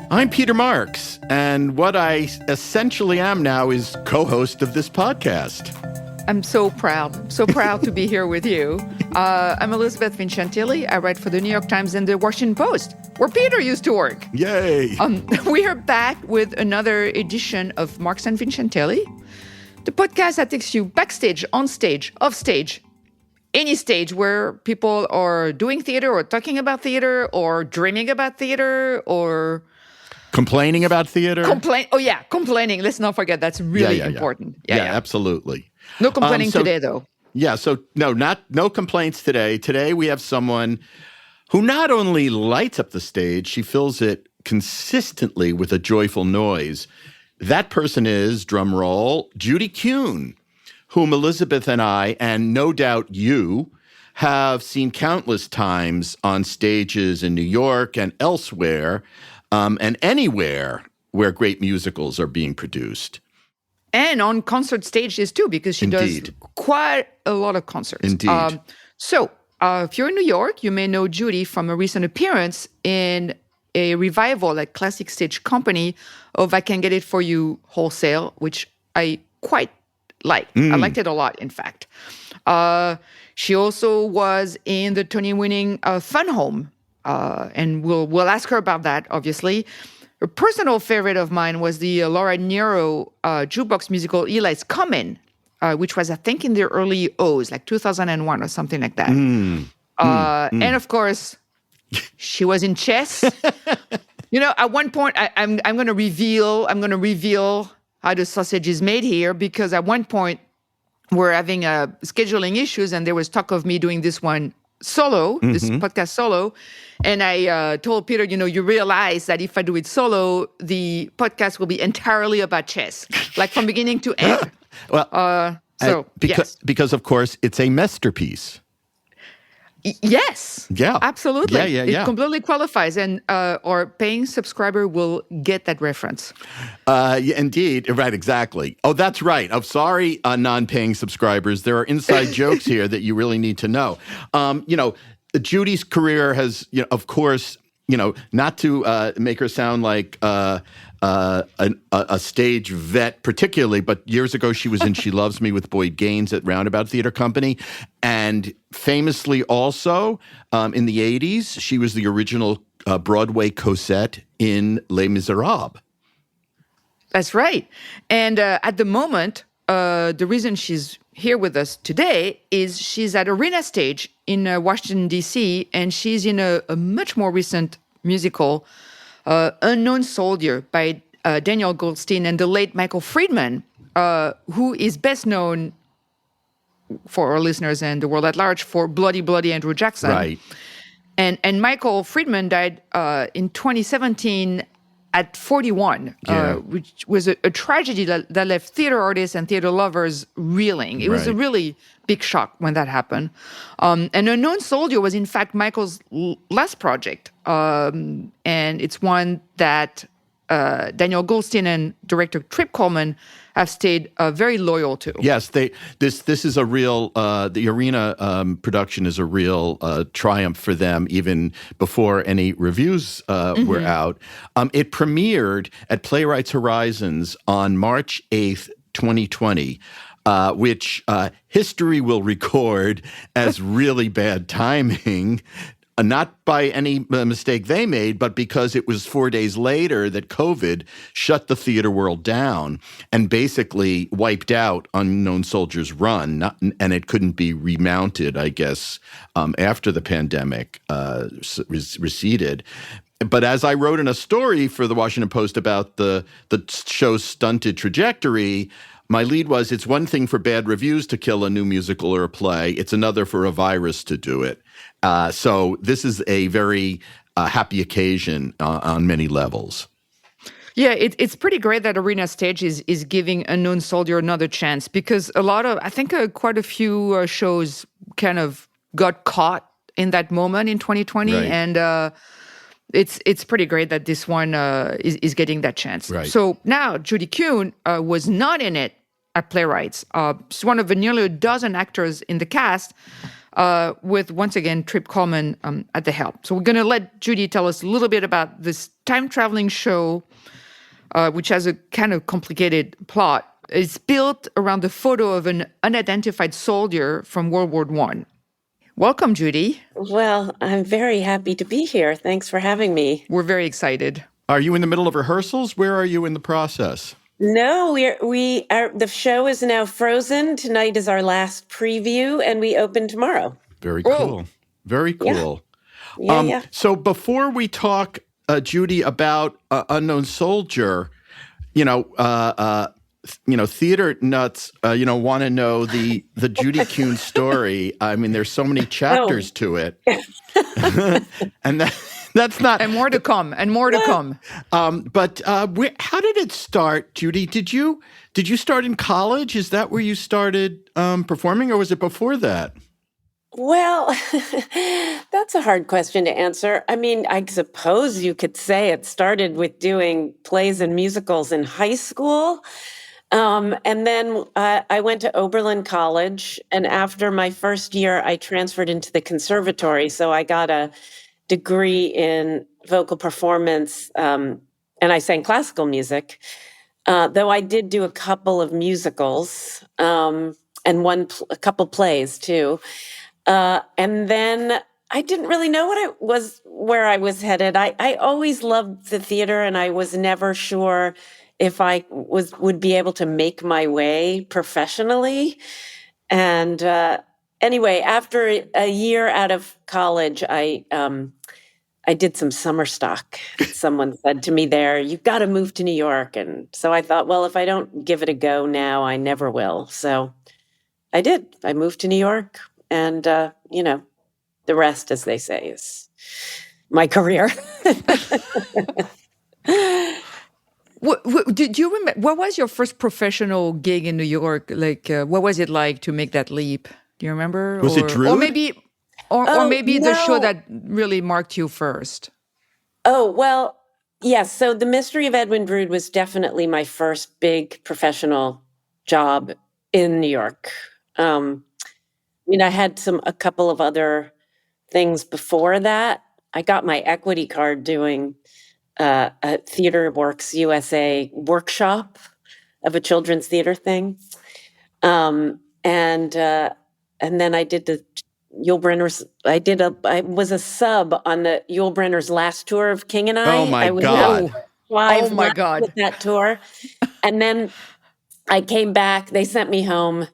I'm Peter Marks, and what I essentially am now is co-host of this podcast. I'm so proud to be here with you. I'm Elizabeth Vincentelli. I write for the New York Times and the Washington Post, where Peter used to work. Yay! We are back with another edition of Marks and Vincentelli, the podcast that takes you backstage, on stage, off stage, any stage where people are doing theater or talking about theater or dreaming about theater or... complaining about theater? Complaining. Let's not forget. That's really important. Yeah, absolutely. No complaining today, though. Yeah, so no complaints today. Today we have someone who not only lights up the stage, she fills it consistently with a joyful noise. That person is, drum roll, Judy Kuhn, whom Elizabeth and I, and no doubt you, have seen countless times on stages in New York and elsewhere, and anywhere where great musicals are being produced. And on concert stages, too, because she does quite a lot of concerts. Indeed. If you're in New York, you may know Judy from a recent appearance in a revival at Classic Stage Company of I Can Get It For You Wholesale, which I quite liked. I liked it a lot, in fact. She also was in the Tony-winning Fun Home, and we'll ask her about that, obviously. A personal favorite of mine was the Laura Nyro jukebox musical Eli's Comin', which was, I think, in the early O's, like 2001 or something like that. And of course, she was in Chess. At one point, I'm going to reveal how the sausage is made here, because at one point we're having scheduling issues, and there was talk of me doing this one solo, this podcast solo. And I told Peter, you realize that if I do it solo, the podcast will be entirely about chess, like from beginning to end. Because of course it's a masterpiece. Yes. Yeah. Absolutely. Yeah. It completely qualifies, and our paying subscriber will get that reference. Indeed. Right, exactly. Oh, that's right. I'm sorry, non-paying subscribers. There are inside jokes here that you really need to know. Judy's career has, of course, not to make her sound like a stage vet particularly, but years ago she was in She Loves Me with Boyd Gaines at Roundabout Theater Company. And famously also, in the 80s, she was the original Broadway Cosette in Les Misérables. That's right. And at the moment, the reason she's here with us today is she's at Arena Stage in Washington, D.C., and she's in a much more recent musical, Unknown Soldier by Daniel Goldstein and the late Michael Friedman, who is best known for our listeners and the world at large for Bloody, Bloody Andrew Jackson. Right. And Michael Friedman died in 2017 at 41, which was a tragedy that left theater artists and theater lovers reeling. It was a really big shock when that happened. And Unknown Soldier was, in fact, Michael's last project. And it's one that Daniel Goldstein and director Trip Coleman have stayed very loyal to. Yes, this is a real, the Arena production is a real triumph for them, even before any reviews were out. It premiered at Playwrights Horizons on March 8th, 2020, which history will record as really bad timing. Not by any mistake they made, but because it was 4 days later that COVID shut the theater world down and basically wiped out Unknown Soldier's run, and it couldn't be remounted, I guess, after the pandemic receded. But as I wrote in a story for the Washington Post about the show's stunted trajectory, my lead was, it's one thing for bad reviews to kill a new musical or a play. It's another for a virus to do it. So this is a very happy occasion on many levels. Yeah, it's pretty great that Arena Stage is giving Unknown Soldier another chance, because I think quite a few shows kind of got caught in that moment in 2020. Right. And it's pretty great that this one is getting that chance. Right. So now Judy Kuhn was not in it at Playwrights. She's one of the nearly a dozen actors in the cast. with, once again, Trip Coleman at the helm. So we're going to let Judy tell us a little bit about this time-traveling show, which has a kind of complicated plot. It's built around the photo of an unidentified soldier from World War I. Welcome, Judy. Well, I'm very happy to be here. Thanks for having me. We're very excited. Are you in the middle of rehearsals? Where are you in the process? No, the show is now frozen. Tonight is our last preview, and we open tomorrow. Very cool. Very cool. Yeah. So before we talk, Judy, about Unknown Soldier, theater nuts, want to know the Judy Kuhn story. I mean, there's so many chapters to it, and that's not. And more to come. But how did it start, Judy? Did you start in college? Is that where you started performing, or was it before that? Well, that's a hard question to answer. I mean, I suppose you could say it started with doing plays and musicals in high school. And then I went to Oberlin College. And after my first year, I transferred into the conservatory. So I got a degree in vocal performance, and I sang classical music, though I did do a couple of musicals and a couple plays too. And then I didn't really know where I was headed. I always loved the theater, and I was never sure if I would be able to make my way professionally. And anyway, after a year out of college, I did some summer stock. Someone said to me there, "You've got to move to New York." And so I thought, well, if I don't give it a go now, I never will. So I did. I moved to New York. And, the rest, as they say, is my career. Did you remember, what was your first professional gig in New York? Like, what was it like to make that leap? Do you remember? Was it Drew? Or maybe the show that really marked you first? Oh, well, yes. So The Mystery of Edwin Drood was definitely my first big professional job in New York. I had a couple of other things before that. I got my equity card doing a Theater Works USA workshop of a children's theater thing. And then I did the Yul Brynner's. I was a sub on the Yul Brynner's last tour of King and I. Oh my was God. Live with that tour. And then I came back. They sent me home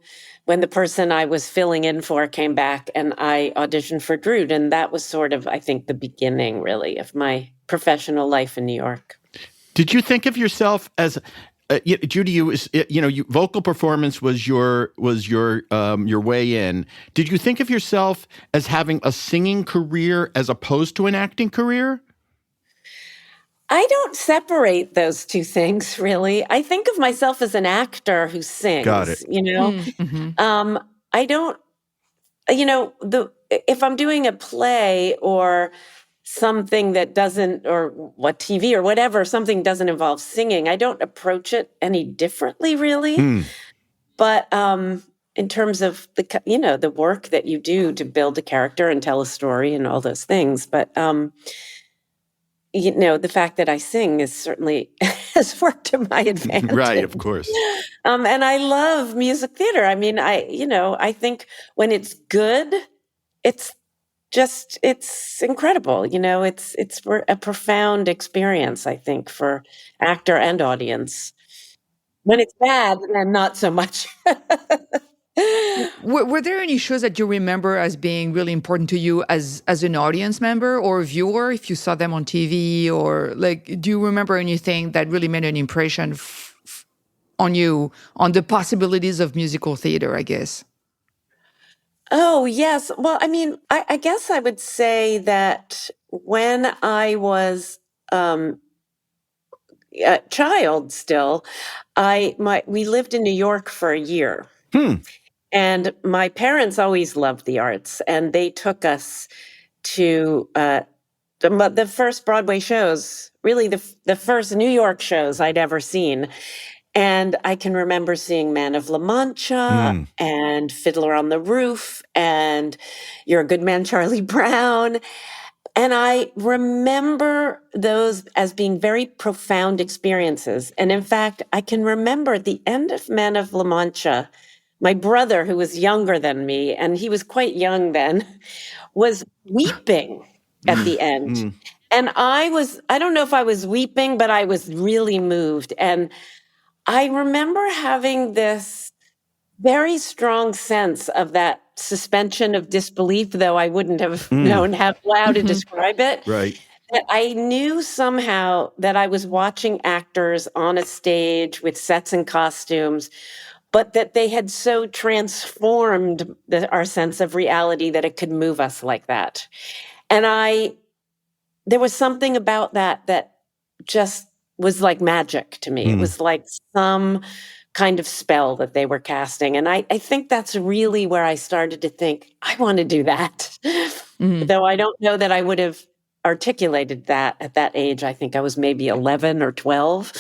when the person I was filling in for came back, and I auditioned for Drood. And that was sort of, I think, the beginning, really, of my professional life in New York. Did you think of yourself as, Judy? Vocal performance was your way in. Did you think of yourself as having a singing career as opposed to an acting career? I don't separate those two things, really. I think of myself as an actor who sings. Got it. Mm-hmm. I don't, if I'm doing a play or something that doesn't, or what TV or whatever, something doesn't involve singing, I don't approach it any differently, really. But in terms of the work that you do to build a character and tell a story and all those things, but the fact that I sing is certainly has worked to my advantage. Right, of course. And I love music theater. I mean, I think when it's good, it's incredible. It's a profound experience, I think, for actor and audience. When it's bad, then not so much. Were there any shows that you remember as being really important to you as an audience member or a viewer, if you saw them on TV, or do you remember anything that really made an impression on you, on the possibilities of musical theater, I guess? Oh, yes. Well, I mean, I guess I would say that when I was a child still, we lived in New York for a year. And my parents always loved the arts, and they took us to the first Broadway shows, really the first New York shows I'd ever seen. And I can remember seeing Man of La Mancha and Fiddler on the Roof and You're a Good Man, Charlie Brown. And I remember those as being very profound experiences. And in fact, I can remember at the end of Man of La Mancha, my brother, who was younger than me, and he was quite young then, was weeping at the end. And I don't know if I was weeping, but I was really moved. And I remember having this very strong sense of that suspension of disbelief, though I wouldn't have known how to describe it. Right. That I knew somehow that I was watching actors on a stage with sets and costumes, but that they had so transformed our sense of reality that it could move us like that. And there was something about that just was like magic to me. It was like some kind of spell that they were casting. And I think that's really where I started to think, I want to do that. Though I don't know that I would have articulated that at that age. I think I was maybe 11 or 12.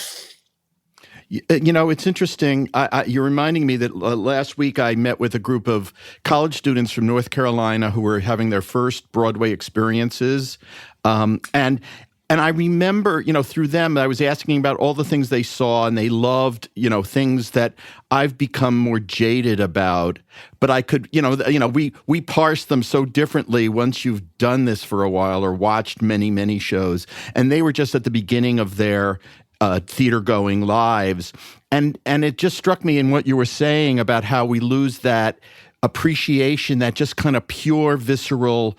It's interesting. You're reminding me that last week I met with a group of college students from North Carolina who were having their first Broadway experiences. And I remember, through them, I was asking about all the things they saw, and they loved, things that I've become more jaded about. But I could, we parse them so differently once you've done this for a while or watched many, many shows. And they were just at the beginning of their theater-going lives. And it just struck me in what you were saying about how we lose that appreciation, that just kind of pure, visceral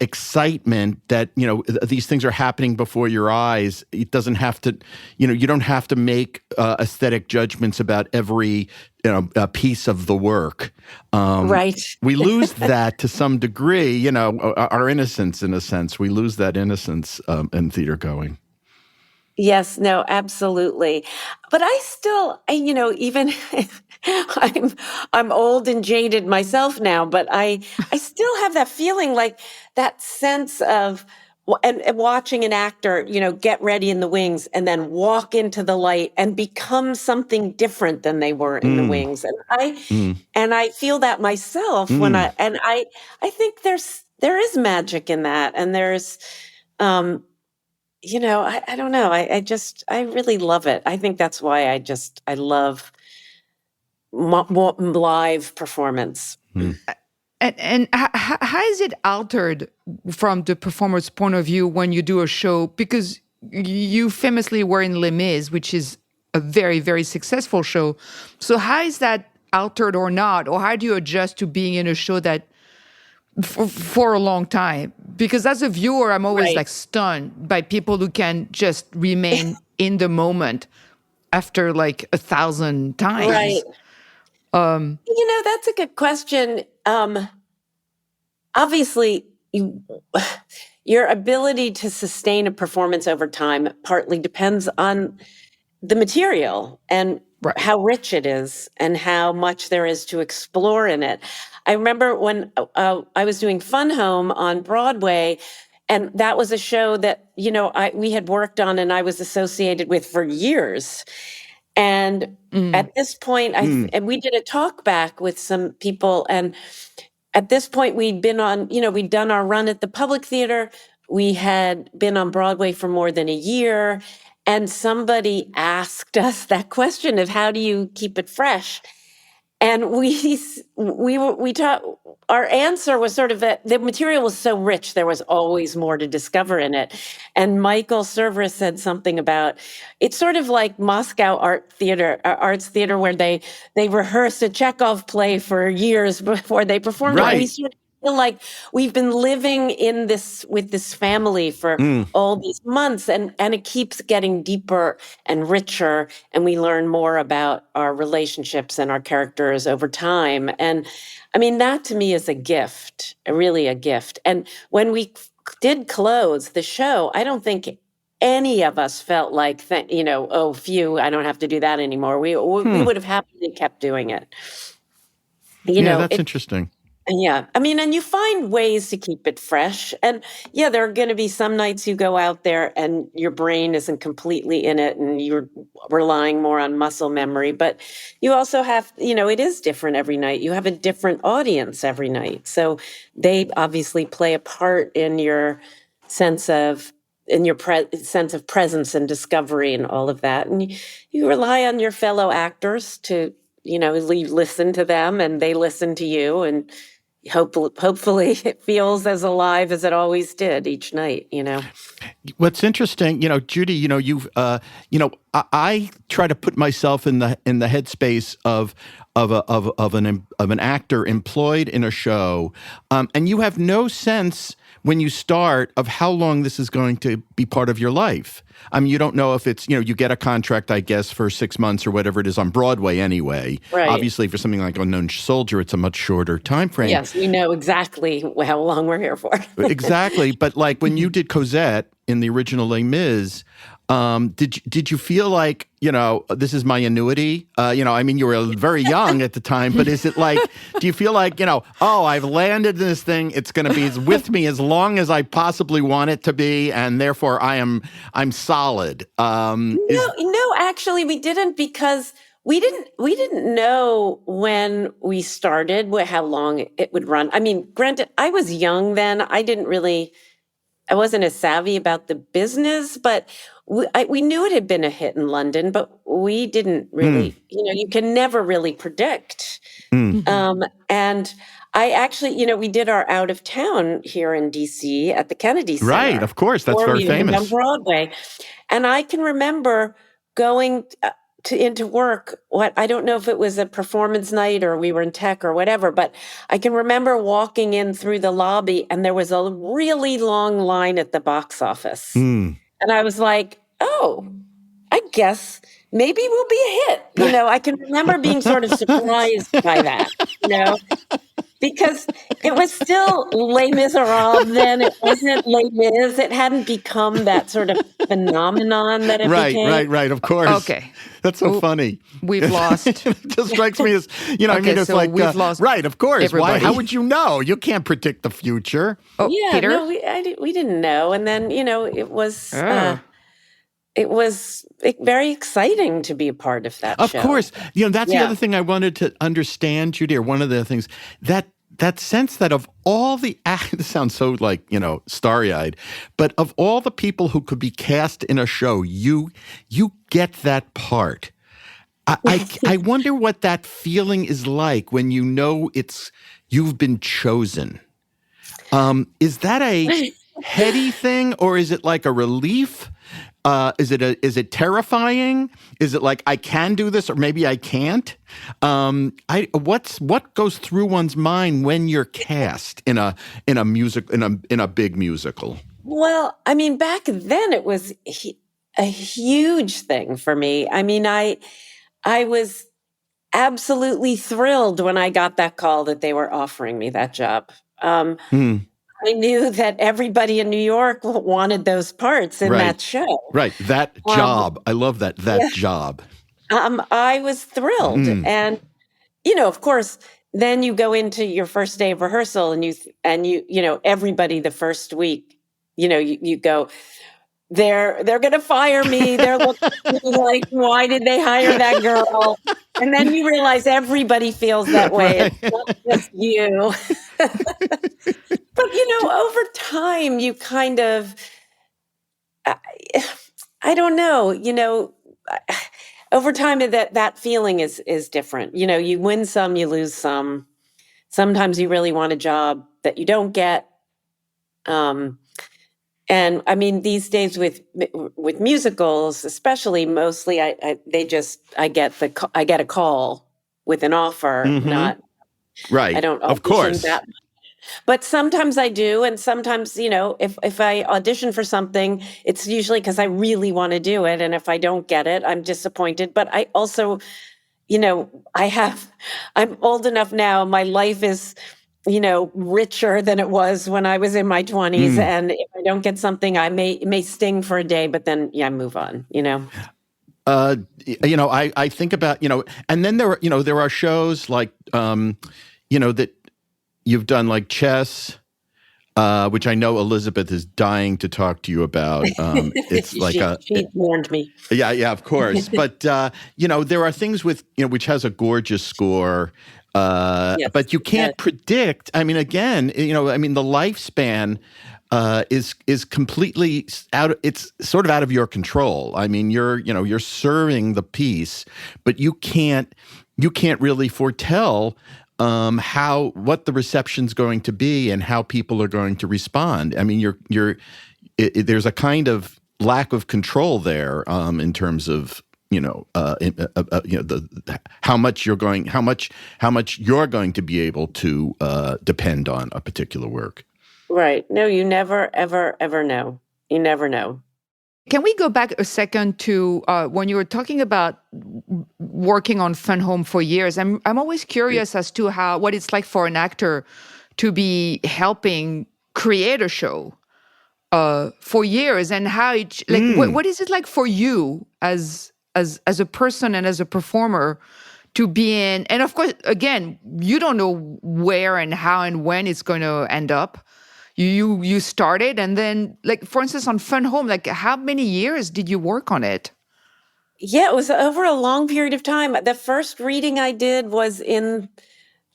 excitement that, these things are happening before your eyes. It doesn't have to, you don't have to make aesthetic judgments about every, piece of the work. Right. We lose that to some degree, our innocence in a sense. We lose that innocence in theater going. Yes, no, absolutely. But I still, even I'm old and jaded myself now, but I still have that feeling, like that sense of and watching an actor, get ready in the wings and then walk into the light and become something different than they were in the wings. And I feel that myself when I think there is magic in that, and there's I don't know. I really love it. I think that's why I love live performance. And how is it altered from the performer's point of view when you do a show? Because you famously were in Les Mis, which is a very, very successful show. So how is that altered or not? Or how do you adjust to being in a show that for a long time? Because as a viewer, I'm always like stunned by people who can just remain in the moment after like 1,000 times. Right. That's a good question. Obviously, your ability to sustain a performance over time partly depends on the material and how rich it is and how much there is to explore in it. I remember when I was doing Fun Home on Broadway, and that was a show that, we had worked on and I was associated with for years. And at this point, and we did a talk back with some people, and at this point we'd been on, we'd done our run at the Public Theater. We had been on Broadway for more than a year. And somebody asked us that question of how do you keep it fresh? And we taught, our answer was sort of that the material was so rich, there was always more to discover in it. And Michael Cerveris said something about, it's sort of like Moscow Arts Theater, where they rehearsed a Chekhov play for years before they performed it. We sort of feel like we've been living in this with this family for all these months, and it keeps getting deeper and richer, and we learn more about our relationships and our characters over time. And I mean, that to me is a gift, really a gift. And when we did close the show, I don't think any of us felt like, oh, phew, I don't have to do that anymore. We would have happily kept doing it. That's interesting. Yeah. I mean, and you find ways to keep it fresh. And yeah, there are going to be some nights you go out there and your brain isn't completely in it and you're relying more on muscle memory. But you also have, it is different every night. You have a different audience every night. So they obviously play a part in your sense of sense of presence and discovery and all of that. And you rely on your fellow actors to, you listen to them and they listen to you, and hopefully it feels as alive as it always did each night. What's interesting, Judy, I try to put myself in the headspace of an actor employed in a show, and you have no sense when you start of how long this is going to be part of your life. I mean, you don't know if it's, you get a contract, I guess, for 6 months or whatever it is on Broadway anyway. Right. Obviously, for something like Unknown Soldier, it's a much shorter time frame. Yes, we know exactly how long we're here for. Exactly. But like when you did Cosette in the original Les Mis, did you feel like, this is my annuity? I mean, you were very young at the time, but is it like, do you feel like, I've landed in this thing, it's going to be with me as long as I possibly want it to be, and therefore I'm solid? No, actually we didn't, because we didn't know when we started how long it would run. I mean, granted, I was young then. I wasn't as savvy about the business, but we knew it had been a hit in London, but we didn't really, you can never really predict. And I actually, we did our out of town here in DC at the Kennedy Center. Right, of course, that's very famous. On Broadway. And I can remember going into work. I don't know if it was a performance night or we were in tech or whatever, but I can remember walking in through the lobby and there was a really long line at the box office. And I was like, oh, I guess maybe we'll be a hit. I can remember being sort of surprised by that, because it was still Les Misérables then. It wasn't Les Mis. It hadn't become that sort of phenomenon that it became. Right, of course. Okay. That's so funny. We've lost. It just strikes me as, it's so like, we've lost right, of course. everybody. Why? How would you know? You can't predict the future. Oh, Yeah, Peter? no, we didn't know. And then, it was... It was very exciting to be a part of that show. Of course. That's the other thing I wanted to understand, Judy, or one of the things, that sense that of all the this sounds so like, starry-eyed, but of all the people who could be cast in a show, you get that part. I wonder what that feeling is like when you know you've been chosen. Is that a heady thing, or is it like a relief? Is it terrifying? Is it like I can do this or maybe I can't? What goes through one's mind when you're cast in a big musical? Well, I mean, back then it was a huge thing for me. I mean, I was absolutely thrilled when I got that call that they were offering me that job. I knew that everybody in New York wanted those parts in that show. Right. That job. I love that job. I was thrilled. And, of course, then you go into your first day of rehearsal and you everybody the first week, you go, they're going to fire me. They're looking like, why did they hire that girl? And then you realize everybody feels that way. Right. It's not just you. But, over time, you kind of, I don't know, over time that feeling is different. You win some, you lose some. Sometimes you really want a job that you don't get. And I mean, these days with musicals, especially, mostly, I get a call with an offer, not right. I don't of course that much. But sometimes I do, and sometimes if I audition for something, it's usually because I really want to do it, and if I don't get it, I'm disappointed. But I also, I'm old enough now. My life is richer than it was when I was in my 20s. And if I don't get something, it may sting for a day, but then, move on, I think about, and then there are shows like, that You've done like chess, which I know Elizabeth is dying to talk to you about. It's like she warned me. yeah, of course. But there are things with which has a gorgeous score, Yes, but you can't predict. I mean, again, the lifespan is completely out. It's sort of out of your control. I mean, you're serving the piece, but you can't really foretell what the reception's going to be and how people are going to respond. I mean, there's a kind of lack of control there in terms of how much you're going to be able to depend on a particular work. Right. No, you never, ever, ever know. You never know. Can we go back a second to when you were talking about working on Fun Home for years? I'm always curious as to what it's like for an actor to be helping create a show for years, and how what is it like for you as a person and as a performer to be in? And of course, again, you don't know where and how and when it's going to end up. You started, and then, like, for instance, on Fun Home, like, how many years did you work on it? Yeah, it was over a long period of time. The first reading I did was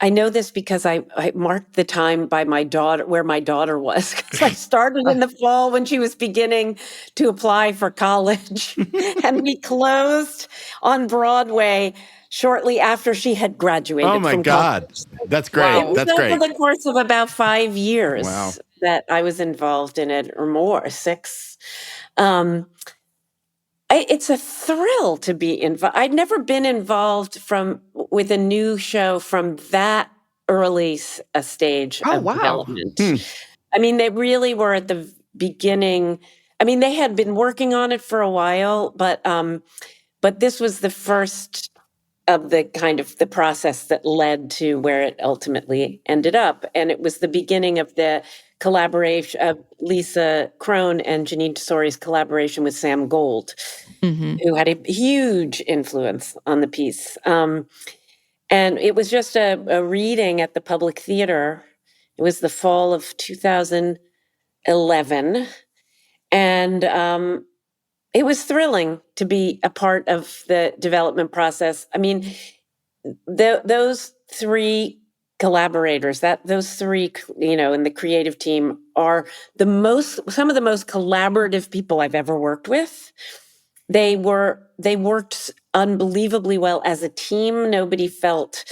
I know this because I marked the time by my daughter, where my daughter was, because I started in the fall when she was beginning to apply for college, and we closed on Broadway shortly after she had graduated. Oh my God, college. That's great. It was That's great. over the course of about 5 years Wow. that I was involved in it, or more, 6. It's a thrill to be involved. I'd never been involved with a new show from that early a stage of development. I mean, they really were at the beginning. I mean, they had been working on it for a while, but this was the first of the kind of the process that led to where it ultimately ended up. And it was the beginning of the collaboration of Lisa Krohn and Janine Tesori's collaboration with Sam Gold, who had a huge influence on the piece. And it was just a reading at the Public Theater. It was the fall of 2011. And it was thrilling to be a part of the development process. I mean, those 3 collaborators, those 3, in the creative team are some of the most collaborative people I've ever worked with. They worked unbelievably well as a team. Nobody felt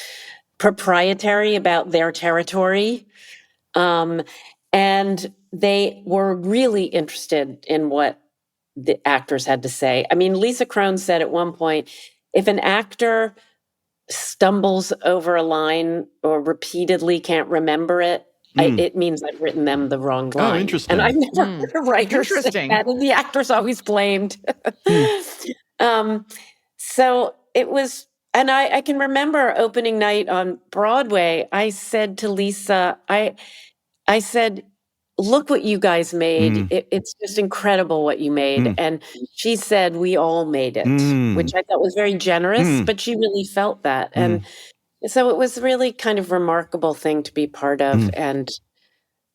proprietary about their territory. And they were really interested in what the actors had to say. I mean, Lisa Krohn said at one point, if an actor stumbles over a line or repeatedly can't remember it, it means I've written them the wrong line. Oh, interesting. And I've never heard a writer say that, and the actor's always blamed. So it was, and I can remember opening night on Broadway, I said to Lisa, I said, look what you guys made. It's just incredible what you made. And she said, we all made it, which I thought was very generous, but she really felt that. And so it was really kind of remarkable thing to be part of. And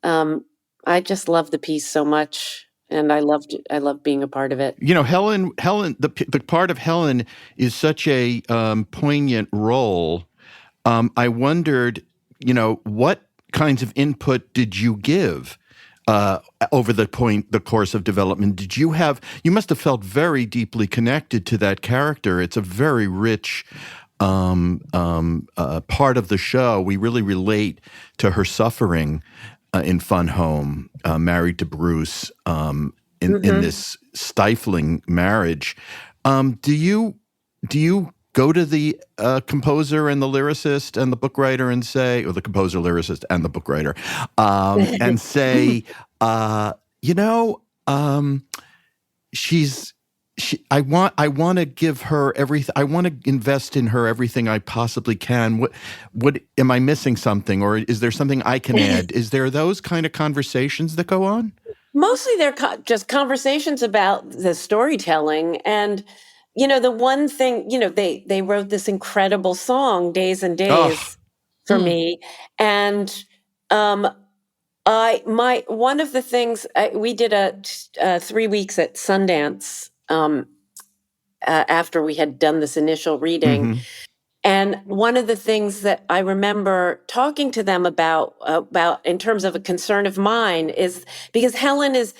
I just loved the piece so much. And I loved being a part of it. Helen, the part of Helen is such a poignant role. I wondered, what kinds of input did you give over the course of development? You must have felt very deeply connected to that character. It's a very rich part of the show. We really relate to her suffering in Fun Home, married to Bruce, in this stifling marriage. Do you go to the composer and the lyricist and the book writer and say, or the composer, lyricist, and the book writer, and say, I want to give her everything. I want to invest in her everything I possibly can. What am I missing something, or is there something I can add? Is there those kind of conversations that go on? Mostly they're just conversations about the storytelling. And, the one thing, they wrote this incredible song, Days and Days, for me. And Um, one of the things we did 3 weeks at Sundance after we had done this initial reading, Mm-hmm. and one of the things that I remember talking to them about in terms of a concern of mine is because Helen is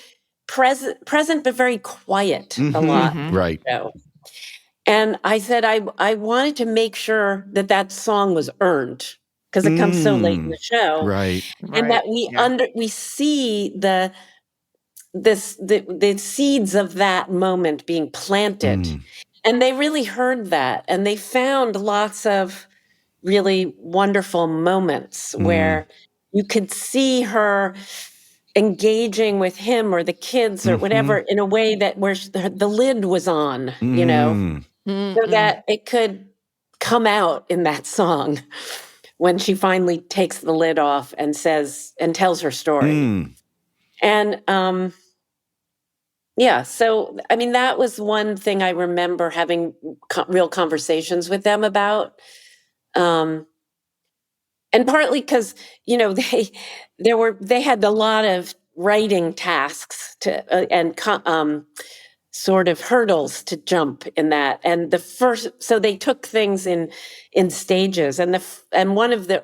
present but very quiet a lot Mm-hmm. in Right. the show. And I said I wanted to make sure that that song was earned because it comes so late in the show, Right. and Right. that we Yeah. we see the seeds of that moment being planted. And they really heard that, and they found lots of really wonderful moments where you could see her engaging with him or the kids or whatever in a way that where the lid was on, so that it could come out in that song when she finally takes the lid off and says and tells her story. And yeah, so I mean that was one thing I remember having real conversations with them about. And partly because they had a lot of writing tasks and sort of hurdles to jump in that, and so they took things in stages, and one of the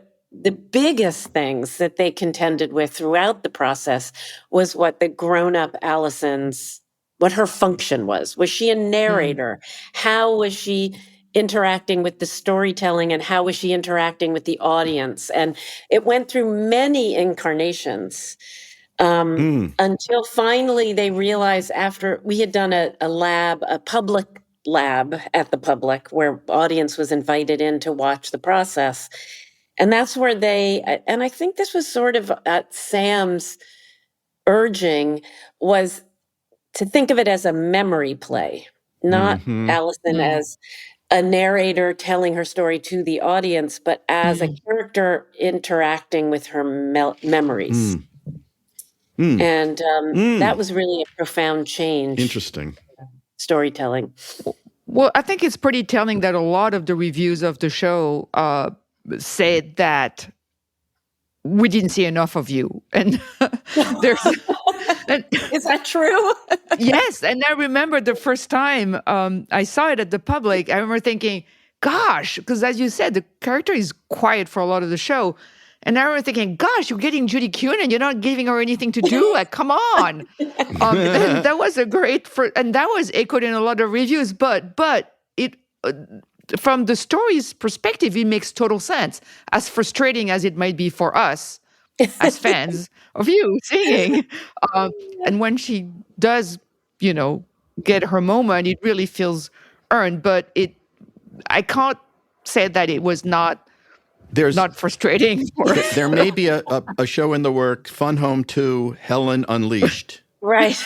biggest things that they contended with throughout the process was what the grown-up Allison's what her function was she a narrator, how was she interacting with the storytelling, and how was she interacting with the audience, and it went through many incarnations until finally they realized after we had done a public lab at the Public where audience was invited in to watch the process. And that's where and I think this was sort of at Sam's urging, was to think of it as a memory play, not Allison as a narrator telling her story to the audience, but as a character interacting with her memories. And that was really a profound change. Interesting. Storytelling. Well, I think it's pretty telling that a lot of the reviews of the show said that we didn't see enough of you. And there's... Is that true? Yes. And I remember the first time I saw it at the Public, I remember thinking, gosh, because as you said, the character is quiet for a lot of the show. And I remember thinking, gosh, you're getting Judy Kuhn and you're not giving her anything to do. Like, come on. And that was a great, and that was echoed in a lot of reviews. But it, from the story's perspective, it makes total sense. As frustrating as it might be for us as fans of you singing. And when she does, get her moment, it really feels earned. But I can't say that it was not frustrating. There may be a show in the work, Fun Home 2, Helen Unleashed. Right.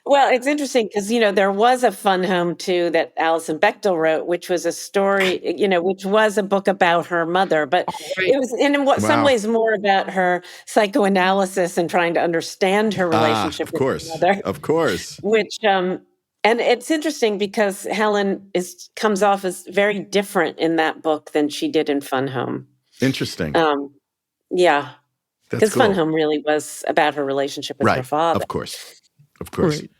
Well, it's interesting because, there was a Fun Home 2 that Alison Bechdel wrote, which was a story, which was a book about her mother, but it was in some ways more about her psychoanalysis and trying to understand her relationship with her mother. Of course. Which, and it's interesting because Helen comes off as very different in that book than she did in Fun Home. Interesting. Yeah. Because cool. Fun Home really was about her relationship with her father. Of course. Right.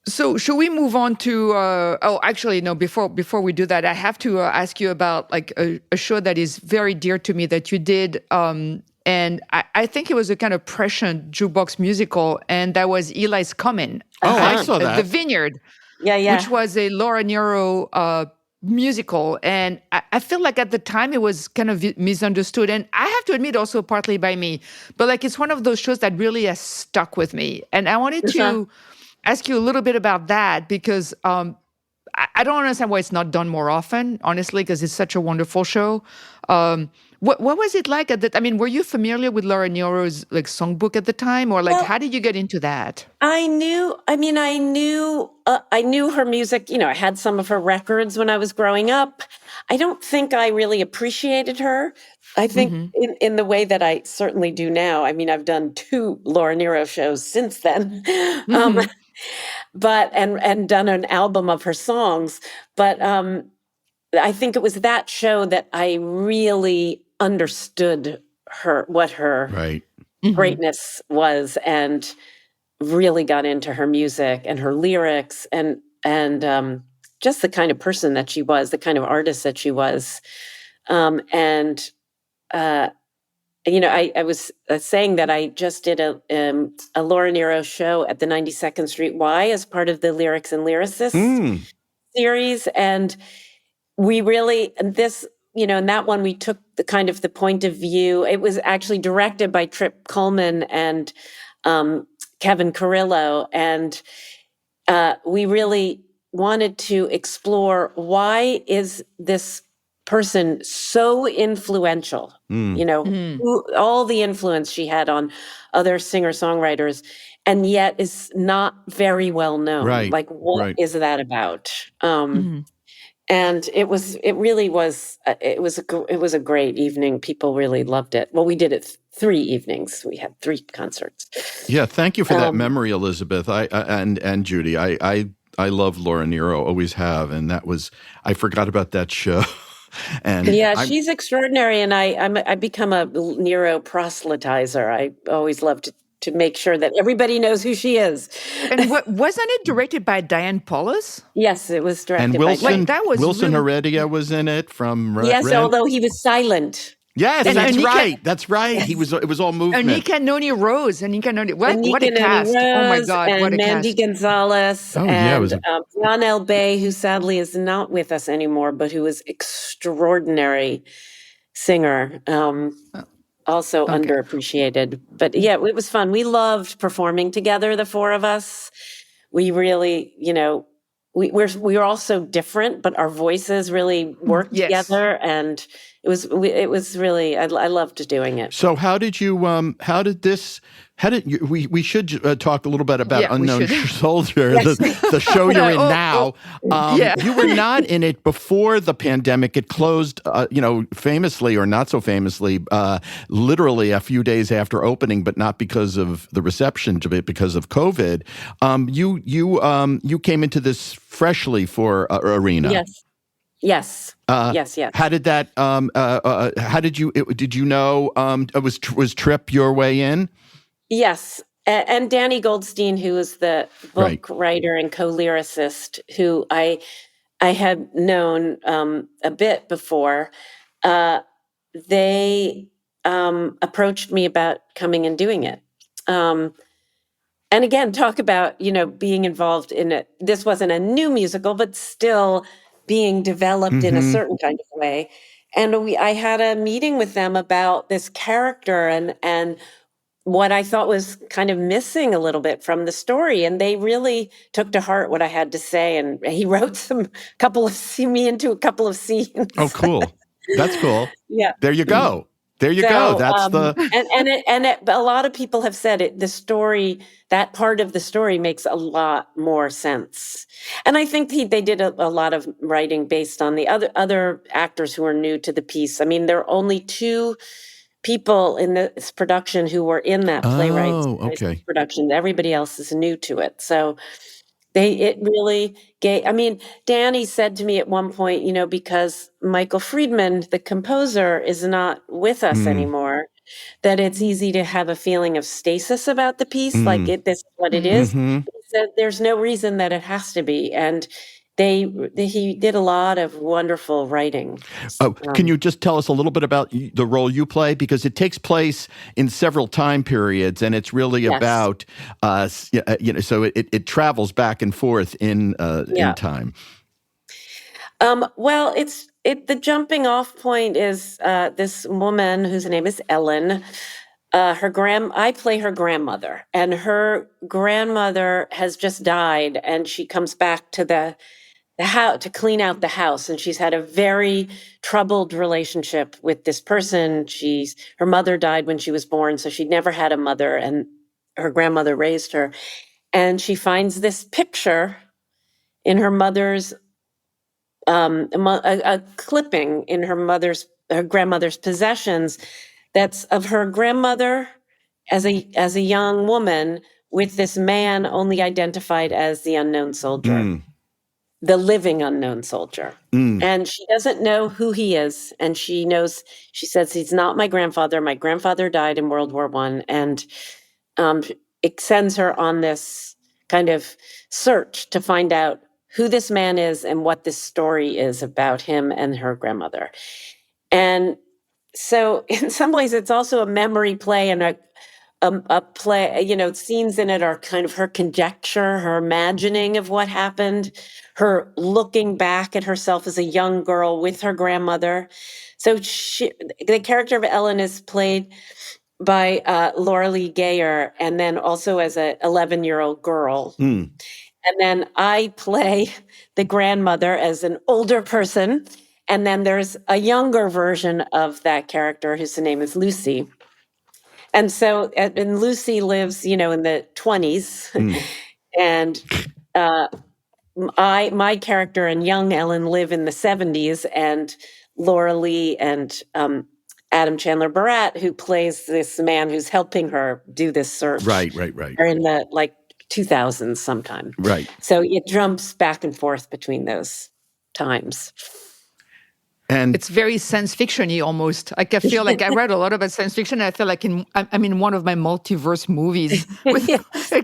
So should we move on to, actually, no, before we do that, I have to ask you about like a show that is very dear to me that you did. And I think it was a kind of prescient jukebox musical, and that was Eli's Coming. Oh, I saw that. The Vineyard. Yeah. Which was a Laura Nyro musical. And I feel like at the time it was kind of misunderstood. And I have to admit also partly by me. But like it's one of those shows that really has stuck with me. And I wanted to ask you a little bit about that because I don't understand why it's not done more often, honestly, because it's such a wonderful show. What was it like were you familiar with Laura Nyro's like songbook at the time, or like how did you get into that? I knew her music. I had some of her records when I was growing up. I don't think I really appreciated her. I think in the way that I certainly do now. I mean, I've done 2 Laura Nyro shows since then. But and done an album of her songs. But I think it was that show that I really understood what her Right. greatness was, and really got into her music and her lyrics, and just the kind of person that she was, the kind of artist that she was. And I was saying that I just did a Laura Nero show at the 92nd Street Y as part of the Lyrics and Lyricists series, and we really in that one we took the kind of the point of view. It was actually directed by Trip Coleman and Kevin Carrillo, and we really wanted to explore, why is this person so influential? All the influence she had on other singer-songwriters, and yet is not very well known. Right. Like, what is that about? And it really was a great evening. People really loved it. Well, we did it 3 evenings. We had 3 concerts. Yeah, thank you for that memory, Elizabeth. And Judy. I love Laura Nero, always have, and I forgot about that show. And she's extraordinary, and I become a Nero proselytizer. I always love to make sure that everybody knows who she is. And wasn't it directed by Diane Paulus? Yes, it was directed and Wilson, by Wilson Heredia was in it from Yes, although he was silent. Yes, that's right. That's right. Yes. It was all movement. Anika Noni Rose. What a cast. Rose, oh my God, and what a Mandy cast. Gonzalez, and Jan L. Bay, who sadly is not with us anymore, but who was extraordinary singer. Also underappreciated. But yeah, it was fun. We loved performing together, the 4 of us. We really, we were all so different, but our voices really worked together, and it was really, I loved doing it. So we should talk a little bit about Unknown Soldier, the show you're in now. You were not in it before the pandemic. It closed, famously or not so famously, literally a few days after opening, but not because of the reception to it, because of COVID. You came into this freshly for Arena. Yes. Yes. How did that? How did you? Did you know? Was Trip your way in? Yes, and Danny Goldstein, who is the book writer and co-lyricist, who I had known a bit before. They approached me about coming and doing it. And again, talk about being involved in it. This wasn't a new musical, but still being developed in a certain kind of way. And I had a meeting with them about this character and what I thought was kind of missing a little bit from the story. And they really took to heart what I had to say. And he wrote me into a couple of scenes. Oh, cool. That's cool. Yeah. There you go. There you go. That's a lot of people have said it. The story, that part of the story makes a lot more sense. And I think they did a lot of writing based on the other actors who are new to the piece. I mean, there are only 2 people in this production who were in that playwrights production. Everybody else is new to it. So it really gave, Danny said to me at one point, because Michael Friedman, the composer, is not with us anymore, that it's easy to have a feeling of stasis about the piece, like this is what it is. He said there's no reason that it has to be. And he did a lot of wonderful writing. Can you just tell us a little bit about the role you play? Because it takes place in several time periods, and it's really about, so it travels back and forth in time. Well, the jumping off point is this woman whose name is Ellen. I play her grandmother, and her grandmother has just died, and she comes back to the house to clean out the house, and she's had a very troubled relationship with this person. Her mother died when she was born, so she'd never had a mother, and her grandmother raised her. And she finds this picture in her mother's a clipping in her grandmother's possessions that's of her grandmother as a young woman with this man only identified as the unknown soldier. the living unknown soldier. And she doesn't know who he is. And she says, he's not my grandfather. My grandfather died in World War I. And it sends her on this kind of search to find out who this man is and what this story is about him and her grandmother. And so in some ways, it's also a memory play and a play, scenes in it are kind of her conjecture, her imagining of what happened, her looking back at herself as a young girl with her grandmother. So the character of Ellen is played by Laura Lee Gayer, and then also as an 11-year-old girl. And then I play the grandmother as an older person. And then there's a younger version of that character whose name is Lucy. And so, and Lucy lives, in the 20s. And my character and young Ellen live in the 70s. And Laura Lee and Adam Chandler Barat, who plays this man who's helping her do this search. Right. Are in the 2000s sometime. Right. So it jumps back and forth between those times. And it's very science fiction-y almost. I feel like I read a lot about science fiction, and I feel like I'm in one of my multiverse movies with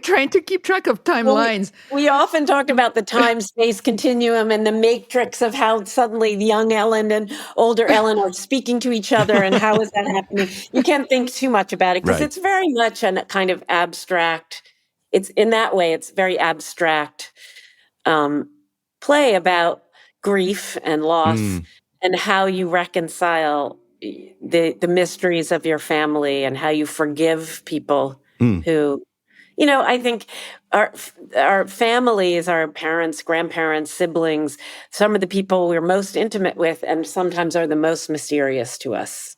trying to keep track of timelines. We often talked about the time-space continuum and the matrix of how suddenly young Ellen and older Ellen are speaking to each other, and how is that happening? You can't think too much about it because it's very much a kind of abstract. It's in that way, it's very abstract play about grief and loss. And how you reconcile the mysteries of your family and how you forgive people who, I think our families, our parents, grandparents, siblings, some of the people we're most intimate with and sometimes are the most mysterious to us.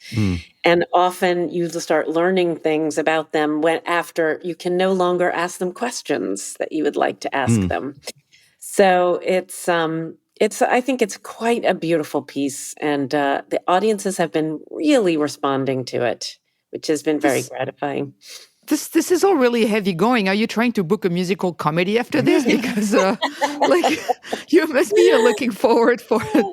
And often you start learning things about them after you can no longer ask them questions that you would like to ask them. So I think it's quite a beautiful piece, and the audiences have been really responding to it, which has been very gratifying. This is all really heavy going. Are you trying to book a musical comedy after this? Because you must be looking forward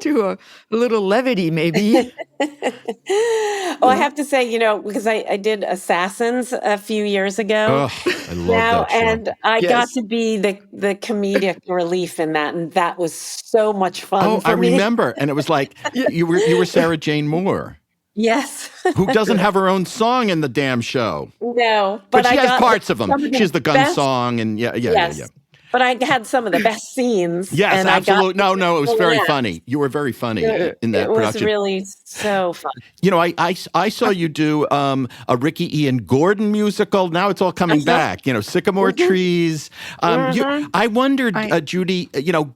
to a little levity, maybe. I have to say, because I did Assassins a few years ago. Oh, I love that show. And I got to be the comedic relief in that, and that was so much fun. I remember, and it was like you were Sarah Jane Moore. Yes. Who doesn't have her own song in the damn show? No. But she has parts of them. She has the gun song and yeah. But I had some of the best scenes. Yes, absolutely. No, it was very funny. You were very funny in that production. It was really so fun. I saw you do a Ricky Ian Gordon musical. Now it's all coming back. Sycamore Trees. I wondered, Judy,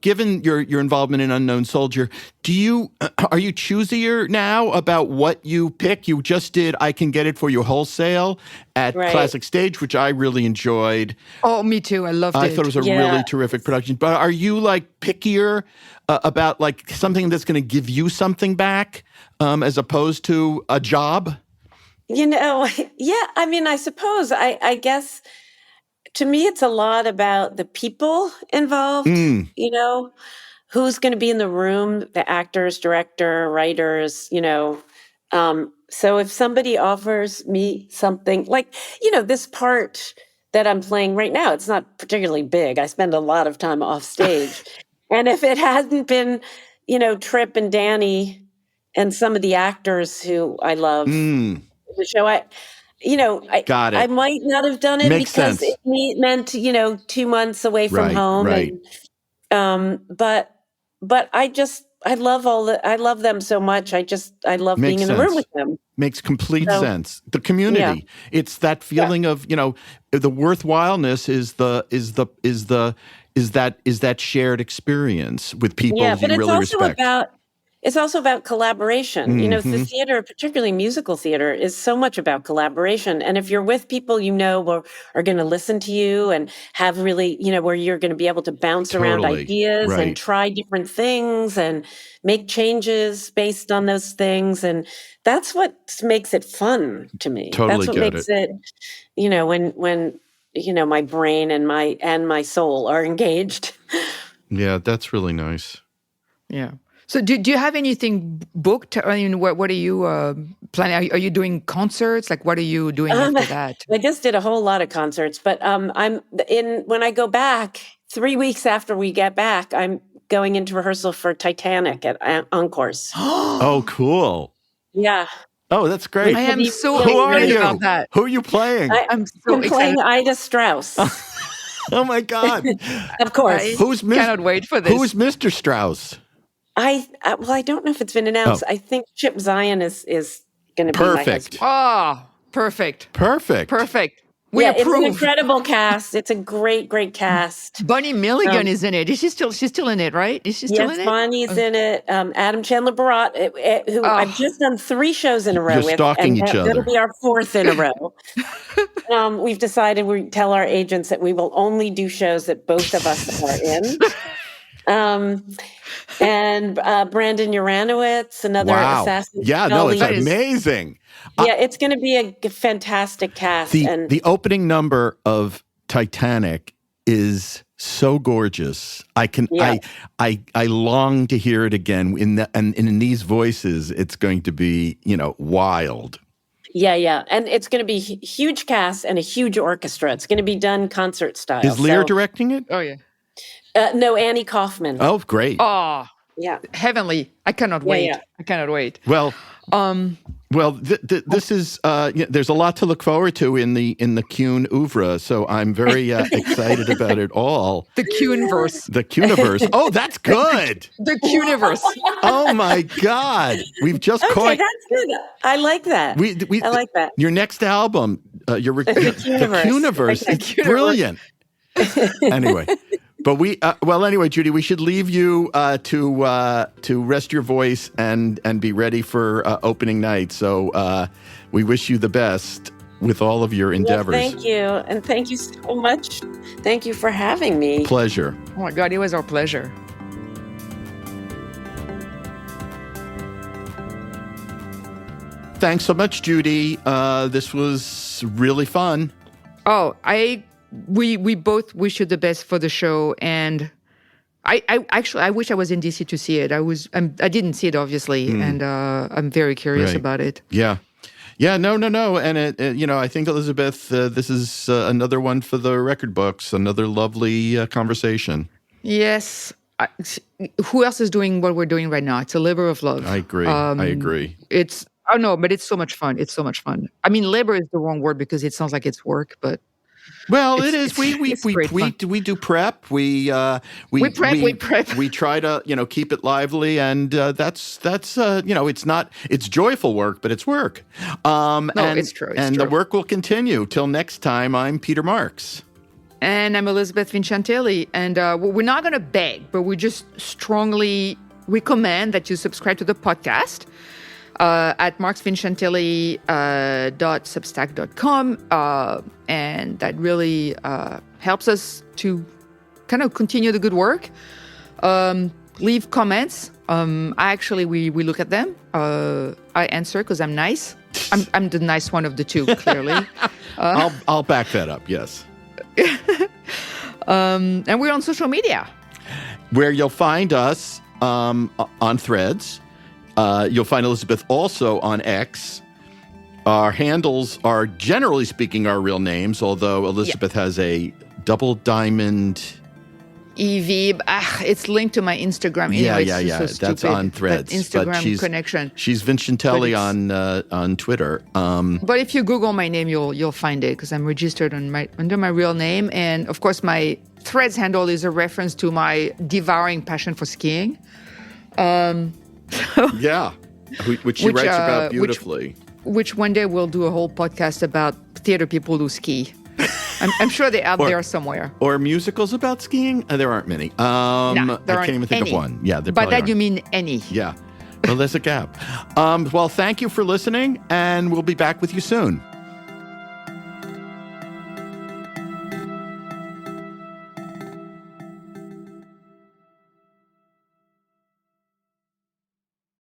given your involvement in Unknown Soldier, are you choosier now about what you pick? You just did I Can Get It For You Wholesale at Classic Stage, which I really enjoyed. Oh, me too. I loved it. I thought it was a really terrific production. But are you pickier about something that's going to give you something back as opposed to a job? I suppose. I guess to me it's a lot about the people involved, who's going to be in the room, the actors, director, writers, So if somebody offers me something this part that I'm playing right now, it's not particularly big. I spend a lot of time off stage. And if it hadn't been, Trip and Danny and some of the actors who I love, the show, Got it. I might not have done it because it meant, 2 months away from home. Right. But I love them so much. I love being in the room with them. Makes complete sense. The community. It's that feeling of, the worthwhileness is that shared experience with people you really respect. It's also about collaboration. The theater, particularly musical theater, is so much about collaboration. And if you're with people are going to listen to you and have really, where you're going to be able to bounce around ideas and try different things and make changes based on those things. And that's what makes it fun to me. Totally that's what makes it, when my brain and my soul are engaged. Yeah, that's really nice. Yeah. So do you have anything booked? I mean, what are you planning? Are you doing concerts? Like, what are you doing after that? I just did a whole lot of concerts, but when I go back 3 weeks after we get back, I'm going into rehearsal for Titanic at Encores. Oh, cool. Yeah. Oh, that's great. I am so Who are excited you? about that. Who are you playing? I'm so I'm playing excited. Ida Strauss. Oh my God. Of course. Cannot wait for this. Who's Mr. Strauss? I don't know if it's been announced. I think Chip Zion is going to be my husband. Oh, perfect. We It's an approve. incredible cast. It's a great, great cast. Bonnie Milligan is in it. Is she still? She's still in it, right? Is she still in it? Yes, Bonnie's in it. Adam Chandler Barat, who I've just done 3 shows in a row You're with. stalking each other. It'll be our 4th in a row. We've decided we tell our agents that we will only do shows that both of us are in. And Brandon Uranowitz, another assassin. Yeah, no, it's amazing. Yeah, it's going to be a fantastic cast. The opening number of Titanic is so gorgeous. I long to hear it again. In these voices, it's going to be, wild. Yeah. And it's going to be huge cast and a huge orchestra. It's going to be done concert style. Is Lear directing it? Oh, yeah. No, Annie Kaufman. Oh, great. Oh, yeah. Heavenly. I cannot wait. Yeah. I cannot wait. Well, this is there's a lot to look forward to in the Kuhn oeuvre, so I'm very excited about it all. The Kuhn-verse. The Kuhniverse. Oh, that's good. The Kuhniverse. Oh my God, we've just Okay, that's good. I like that. I like that. Your next album, the Kuhniverse, it's brilliant. Anyway. But anyway, Judy, we should leave you to rest your voice and be ready for opening night. So we wish you the best with all of your endeavors. Well, thank you. And thank you so much. Thank you for having me. Pleasure. Oh my God, it was our pleasure. Thanks so much, Judy. This was really fun. Oh, we both wish you the best for the show, and I wish I was in DC to see it. I didn't see it, obviously, and I'm very curious about it. Yeah, no, and I think, Elizabeth, this is another one for the record books. Another lovely conversation. Yes. Who else is doing what we're doing right now? It's a labor of love. I agree. But it's so much fun. It's so much fun. I mean, labor is the wrong word because it sounds like it's work, but. Well, it is. We do prep. We prep. We try to keep it lively, and that's it's joyful work, but it's work. It's true. The work will continue till next time. I'm Peter Marks, and I'm Elizabeth Vincentielli, and we're not going to beg, but we just strongly recommend that you subscribe to the podcast. At marksvincentielli.substack.com, and that really helps us to kind of continue the good work. Leave comments. We look at them. I answer because I'm nice. I'm the nice one of the two, clearly. I'll back that up. Yes. And we're on social media, where you'll find us on Threads. You'll find Elizabeth also on X. Our handles are, generally speaking, our real names, although Elizabeth has a double diamond EV. It's linked to my Instagram. Anyway, yeah. So that's on Threads. That Instagram connection. She's Vincentielli on Twitter. But if you Google my name, you'll find it because I'm registered under my real name, and of course my Threads handle is a reference to my devouring passion for skiing. Which she writes about beautifully. Which one day we'll do a whole podcast about theater people who ski. I'm sure they're out there somewhere. Or musicals about skiing? There aren't many. I can't even think of one. Yeah, by that you mean any? Yeah. Well, there's a gap. Well, thank you for listening, and we'll be back with you soon.